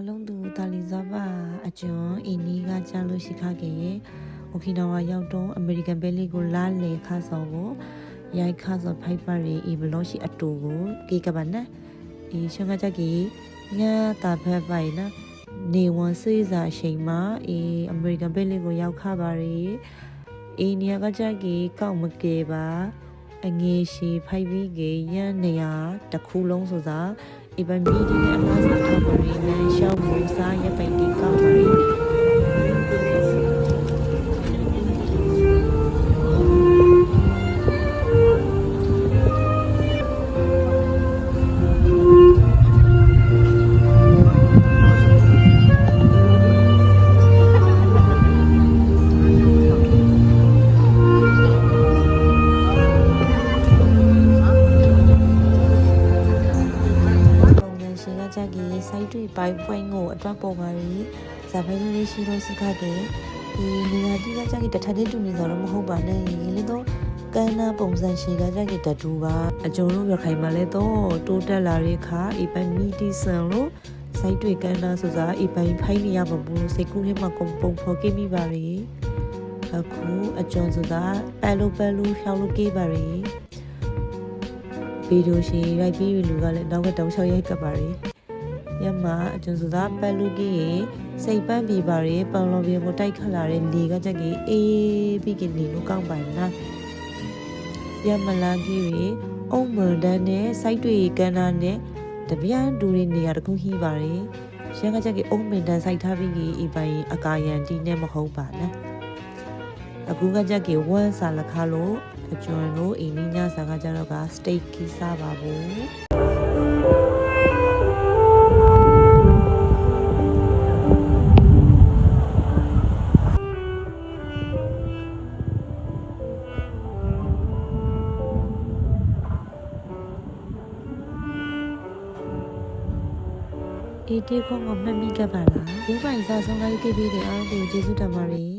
အားလုံးသူတာလီဇာဘာအကျွန်းအင်းနီကကြာလို့ရှိခခဲ့ရဲ့အိုကီနာဝါရောက်တော့အမေရိကန်ပဲလေးကိုလာလေခါစောကိုရိုက်ခါစောဖိုက်ပါရီဘလော့ရှိအတူကိုကေကပါနဲ့ရှုံးကကြကြီးငါတာဖက်ပိုင်နော်နေဝန်စေးစာချိန်မှာအမေရိကန်ပဲလေးကိုရောက်ခပါရီနေရာကကြကြီးကောက်မကေပါအငေးရှိဖိုက်ပြီးကေရန်နေရတခုလုံးဆိုစား一般米的呢，拉萨他们呢，小木沙也被地搞了。ဆိုင်တွေပိုင်းပွင့်ကိုအတွက်ပေါ်ပါရီဇာဖိုင်းလေးရှိလို့စကားတယ်ဒီနေရာတိကကြကြီးတထတဲ့တူနေတော့မဟုတ်ပါနဲ့လေတော့ကန်းနာပုံစံရှိကကြကြီးတတူပါအကျုံလို့ရခိုင်မှာလဲတော့တိုးတက်လာတဲ့ခါအပန်မီတီဆန်လို့ဆိုင်တွေကန်းနာဆိုစားအပန်ဖိုင်းနေရမှာဘူးစိတ်ကူးထဲမှာပုံဖော်ခဲ့မိပါရီအခုအကျုံဆိုတာပဲလို့ဖြောင်းလို့ကေးပါရီဗီဒီယိုရှိရိုက်ပြီးလူကလည်းနောက်ကတောင်းချောက်ရိုက်ကပါရီညမှာအကျဉ်းဆိုတာပက်လူကြီးရေစိတ်ပန်းပြပါရေပန်လော်ပြေကိုတိုက်ခတ်လာတဲ့လေကကြက်ကြီးအေးပြီးကလေးလိုကောင်းပိုင်နာညမလာကြီးရေအုံမန်ဒန်နဲ့စိုက်တွေကန်းနာနဲ့တပြန်းတူတွေနေရာတခုဟိပါရေရန်ကကြက်ကြီးအုံမန်ဒန်စိုက်ထားပြီးကြီးအပိုင်အကာယန်တီနဲ့မဟုတ်ပါနဲ့အခုကကြက်ကြီးဝမ်းစာလက်ခါလို့အကျွန်းလို့အင်းညစာကကြတော့ကစတိတ်ကီစားပါဘူးဒီခေါင်းကမမိကပါလားဘူးပိုင်စားဆုံးလိုက်ခဲ့ပြီးတဲ့အားလုံးကိုကျေးဇူးတင်ပါတယ်